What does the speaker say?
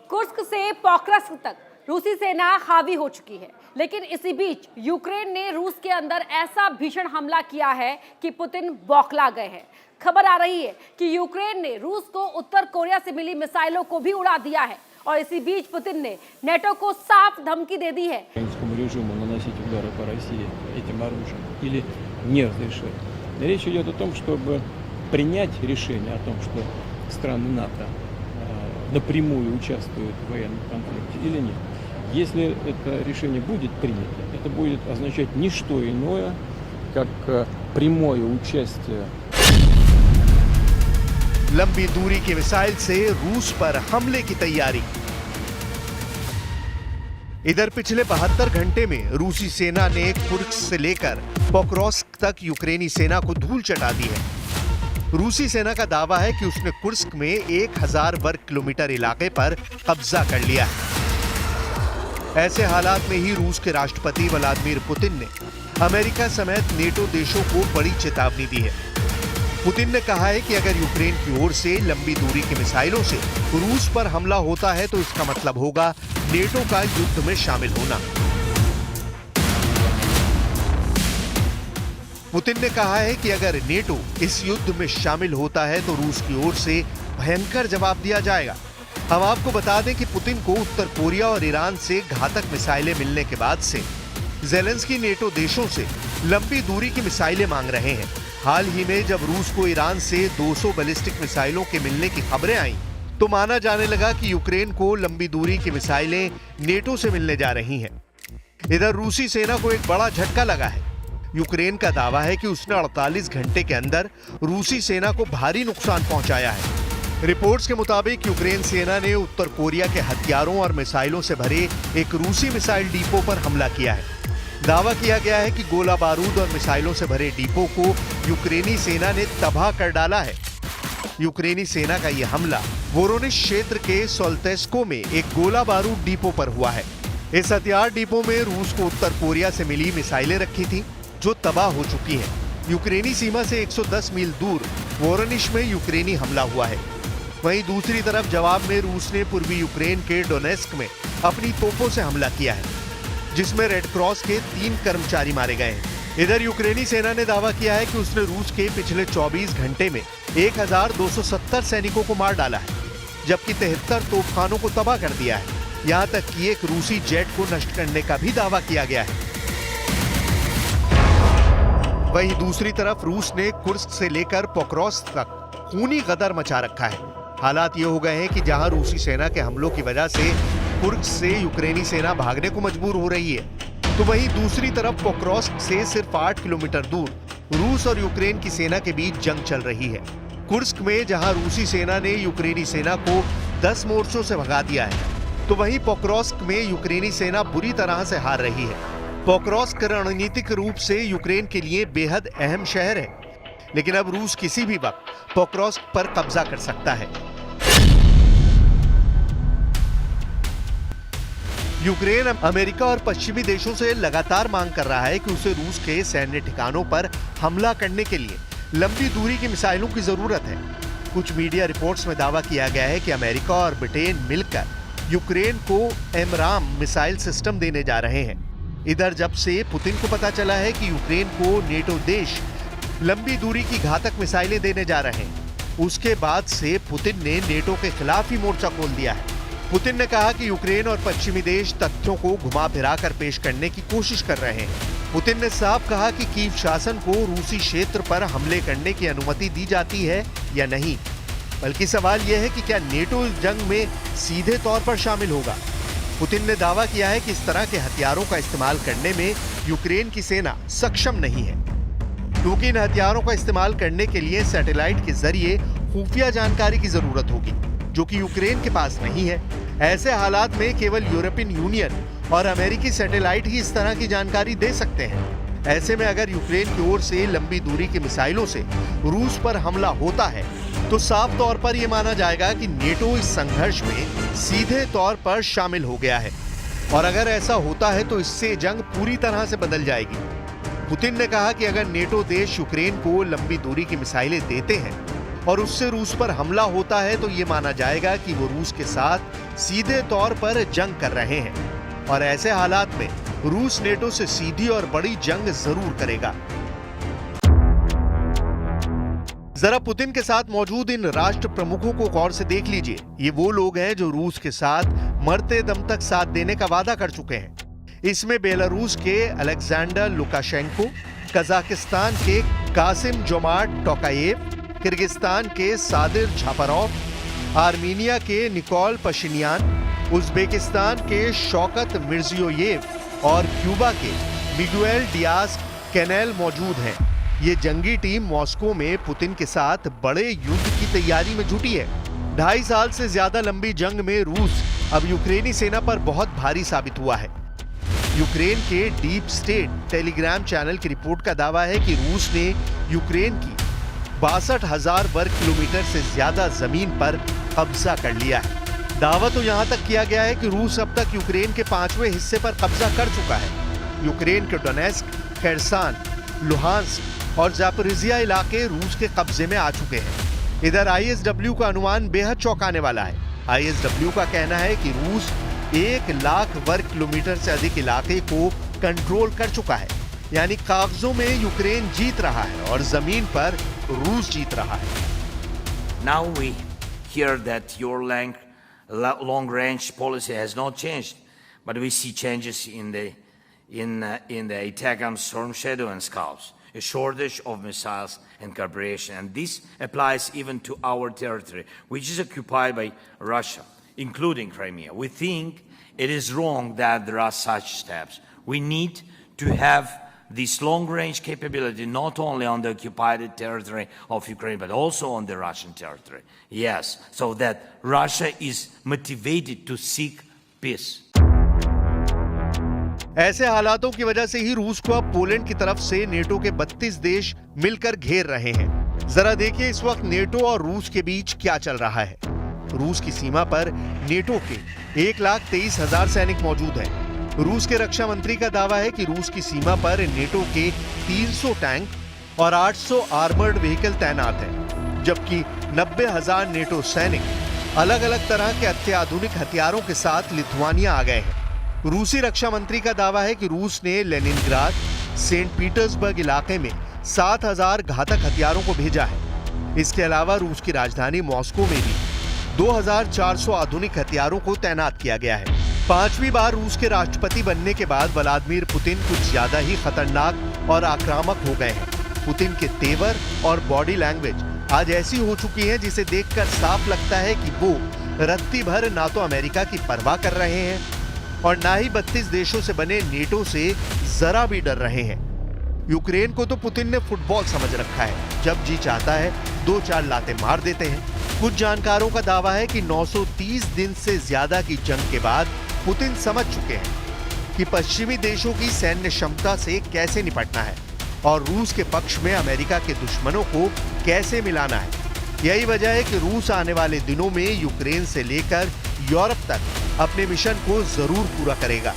Kursk से पोक्रस्क तक रूसी सेना हावी हो चुकी है, लेकिन इसी बीच यूक्रेन ने रूस के अंदर ऐसा भीषण हमला किया है कि पुतिन बौखला गए हैं। खबर आ रही है कि यूक्रेन ने रूस को उत्तर कोरिया से मिली मिसाइलों को भी उड़ा दिया है और इसी बीच पुतिन ने नेटो को साफ धमकी दे दी है। Речь идет о том, чтобы принять решение о том, что страны НАТО напрямую участвуют в военном конфликте или нет. Если это решение будет принято, это будет означать не что иное, как прямое участие. लंबी दूरी की मिसाइल से रूस पर हमले की तैयारी। इधर पिछले 72 घंटे में रूसी सेना ने कुर्स्क से लेकर पोक्रोस्क तक यूक्रेनी सेना को धूल चटा दी है। रूसी सेना का दावा है कि उसने कुर्स्क में 1000 वर्ग किलोमीटर इलाके पर कब्जा कर लिया है। ऐसे हालात में ही रूस के राष्ट्रपति व्लादिमीर पुतिन ने अमेरिका समेत नेटो देशों को बड़ी चेतावनी दी है। पुतिन ने कहा है कि अगर यूक्रेन की ओर से लंबी दूरी की मिसाइलों से रूस पर हमला होता है तो इसका मतलब होगा नेटो का युद्ध में शामिल होना। पुतिन ने कहा है कि अगर नेटो इस युद्ध में शामिल होता है तो रूस की ओर से भयंकर जवाब दिया जाएगा। हम आपको बता दें कि पुतिन को उत्तर कोरिया और ईरान से घातक मिसाइलें मिलने के बाद से ज़ेलेंस्की नेटो देशों से लंबी दूरी की मिसाइलें मांग रहे हैं। हाल ही में जब रूस को ईरान से 200 बैलिस्टिक मिसाइलों के मिलने की खबरें आईं, तो माना जाने लगा कि यूक्रेन को लंबी दूरी की मिसाइलें नेटो से मिलने जा रही हैं। इधर रूसी सेना को एक बड़ा झटका लगा है। यूक्रेन का दावा है कि उसने 48 घंटे के अंदर रूसी सेना को भारी नुकसान पहुंचाया है। रिपोर्ट्स के मुताबिक यूक्रेन सेना ने उत्तर कोरिया के हथियारों और मिसाइलों से भरे एक रूसी मिसाइल डिपो पर हमला किया है। दावा किया गया है कि गोला बारूद और मिसाइलों से भरे डिपो को यूक्रेनी सेना ने तबाह कर डाला है। यूक्रेनी सेना का यह हमला वोरोनिश क्षेत्र के सोल्तेस्को में एक गोला बारूद डिपो पर हुआ है। इस हथियार डिपो में रूस को उत्तर कोरिया से मिली मिसाइलें रखी थी जो तबाह हो चुकी हैं। यूक्रेनी सीमा से 110 मील दूर वोरोनिश में यूक्रेनी हमला हुआ है। वहीं दूसरी तरफ जवाब में रूस ने पूर्वी यूक्रेन के डोनेस्क में अपनी तोपों से हमला किया है, जिसमें रेड क्रॉस के 3 कर्मचारी मारे गए हैं। इधर यूक्रेनी सेना ने दावा किया है कि उसने रूस के पिछले 24 घंटे में 1270 सैनिकों को मार डाला है, जबकि 73 तोपखानों को तबाह कर दिया है। यहां तक कि एक रूसी जेट को नष्ट करने का भी दावा किया गया है। वहीं दूसरी तरफ रूस ने कुर्स्क से लेकर पोक्रोस्क तक खूनी गदर मचा रखा है। हालात ये हो गए हैं कि जहां रूसी सेना के हमलों की वजह से कुर्स्क से यूक्रेनी सेना भागने को मजबूर हो रही है, तो वहीं दूसरी तरफ पोक्रोस्क से सिर्फ 8 किलोमीटर दूर रूस और यूक्रेन की सेना के बीच जंग चल रही है। कुर्स्क में जहां रूसी सेना ने यूक्रेनी सेना को 10 मोर्चों से भगा दिया है, तो वहीं पोक्रोस्क में यूक्रेनी सेना बुरी तरह से हार रही है। पोक्रोस्क रणनीतिक रूप से यूक्रेन के लिए बेहद अहम शहर है, लेकिन अब रूस किसी भी वक्त पोक्रोस्क पर कब्जा कर सकता है। यूक्रेन अमेरिका और पश्चिमी देशों से लगातार मांग कर रहा है कि उसे रूस के सैन्य ठिकानों पर हमला करने के लिए लंबी दूरी की मिसाइलों की जरूरत है। कुछ मीडिया रिपोर्ट्स में दावा किया गया है कि अमेरिका और ब्रिटेन मिलकर यूक्रेन को एमराम मिसाइल सिस्टम देने जा रहे हैं। इधर जब से पुतिन को पता चला है कि यूक्रेन को नेटो देश लंबी दूरी की घातक मिसाइलें देने जा रहे हैं, उसके बाद से पुतिन ने नेटो के खिलाफ ही मोर्चा खोल दिया है। पुतिन ने कहा कि यूक्रेन और पश्चिमी देश तथ्यों को घुमा फिरा कर पेश करने की कोशिश कर रहे हैं। पुतिन ने साफ कहा कि कीव शासन को रूसी क्षेत्र पर हमले करने की अनुमति दी जाती है या नहीं, बल्कि सवाल यह है कि क्या नेटो इस जंग में सीधे तौर पर शामिल होगा। पुतिन ने दावा किया है कि इस तरह के हथियारों का इस्तेमाल करने में यूक्रेन की सेना सक्षम नहीं है, क्योंकि इन हथियारों का इस्तेमाल करने के लिए सैटेलाइट के जरिए खुफिया जानकारी की जरूरत होगी, जो कि यूक्रेन के पास नहीं है। ऐसे हालात में केवल यूरोपियन यूनियन और अमेरिकी सैटेलाइट ही इस तरह की जानकारी दे सकते हैं। ऐसे में अगर यूक्रेन की ओर से लंबी दूरी की मिसाइलों से रूस पर हमला होता है, तो साफ तौर पर यह माना जाएगा कि नेटो इस संघर्ष में सीधे तौर पर शामिल हो गया है। और अगर ऐसा होता है तो इससे जंग पूरी तरह से बदल जाएगी। पुतिन ने कहा कि अगर नेटो देश यूक्रेन को लंबी दूरी की मिसाइलें देते हैं और उससे रूस पर हमला होता है, तो ये माना जाएगा कि वो रूस के साथ सीधे तौर पर जंग कर रहे हैं और ऐसे हालात में रूस नेटो से सीधी और बड़ी जंग जरूर करेगा। जरा पुतिन के साथ मौजूद इन राष्ट्र प्रमुखों को गौर से देख लीजिए। ये वो लोग हैं जो रूस के साथ मरते दम तक साथ देने का वादा कर चुके हैं। इसमें बेलारूस के अलेक्जेंडर लुकाशेंको, कजाकिस्तान के कासिम जोमार्ट टोकायेव, किर्गिस्तान के सादिर जाफरोव, आर्मीनिया के निकोल पशिन्यान, उज्बेकिस्तान के शौकत मिर्जियोयेव और क्यूबा के मिगुएल डियाज कैनेल मौजूद हैं। ये जंगी टीम मॉस्को में पुतिन के साथ बड़े युद्ध की तैयारी में जुटी है। 2.5 साल से ज्यादा लंबी जंग में रूस अब यूक्रेनी सेना पर बहुत भारी साबित हुआ है। यूक्रेन के डीप स्टेट टेलीग्राम चैनल की रिपोर्ट का दावा है कि रूस ने यूक्रेन की 62,000 वर्ग किलोमीटर से ज्यादा जमीन पर कब्जा कर लिया है। दावा तो यहां तक किया गया है कि रूस अब तक यूक्रेन के 5वें हिस्से पर कब्जा कर चुका है। यूक्रेन के डोनेस्क, खेरसान, लुहांस्क और जापोरिजिया इलाके रूस के कब्जे में आ चुके हैं। इधर ISW का अनुमान बेहद चौंकाने वाला है। ISW का कहना है कि रूस 1 लाख वर्ग किलोमीटर से अधिक इलाके को कंट्रोल कर चुका है। यानी कागजों में यूक्रेन जीत रहा है और जमीन पर रूस जीत रहा है। Now we hear that your long-range policy has not changed, but we see changes in the attack on Storm Shadow and Scalps, a shortage of missiles and cooperation, and this applies even to our territory, which is occupied by Russia, including Crimea. We think it is wrong that there are such steps. We need to have this long-range capability not only on the occupied territory of Ukraine, but also on the Russian territory. Yes, so that Russia is motivated to seek peace. ऐसे हालातों की वजह से ही रूस को अब Poland की तरफ से नेटो के 32 देश मिलकर घेर रहे हैं। जरा देखिए इस वक्त नेटो और रूस के बीच क्या चल रहा है। रूस की सीमा पर नेटो के 1,23,000 सैनिक मौजूद हैं। रूस के रक्षा मंत्री का दावा है कि रूस की सीमा पर नेटो के 300 टैंक और 800 आर्मर्ड व्हीकल तैनात हैं, जबकि 90,000 नेटो सैनिक अलग अलग तरह के अत्याधुनिक हथियारों के साथ लिथुआनिया आ गए हैं। रूसी रक्षा मंत्री का दावा है कि रूस ने लेनिनग्राद, सेंट पीटर्सबर्ग इलाके में 7,000 घातक हथियारों को भेजा है। इसके अलावा रूस की राजधानी मॉस्को में भी 2,400 आधुनिक हथियारों को तैनात किया गया है। 5वीं बार रूस के राष्ट्रपति बनने के बाद व्लादिमीर पुतिन कुछ ज्यादा ही खतरनाक और आक्रामक हो गए हैं। पुतिन के तेवर और बॉडी लैंग्वेज आज ऐसी हो चुकी है जिसे देखकर साफ लगता है कि वो रत्ती भर ना तो अमेरिका की परवाह कर रहे हैं और ना ही 32 देशों से बने नेटो से जरा भी डर रहे हैं। यूक्रेन को तो पुतिन ने फुटबॉल समझ रखा है, जब जी चाहता है 2-4 लाते मार देते हैं। कुछ जानकारों का दावा है कि 930 दिन से ज्यादा की जंग के बाद पुतिन समझ चुके हैं कि पश्चिमी देशों की सैन्य क्षमता से कैसे निपटना है और रूस के पक्ष में अमेरिका के दुश्मनों को कैसे मिलाना है। यही वजह है कि रूस आने वाले दिनों में यूक्रेन से लेकर यूरोप तक अपने मिशन को जरूर पूरा करेगा।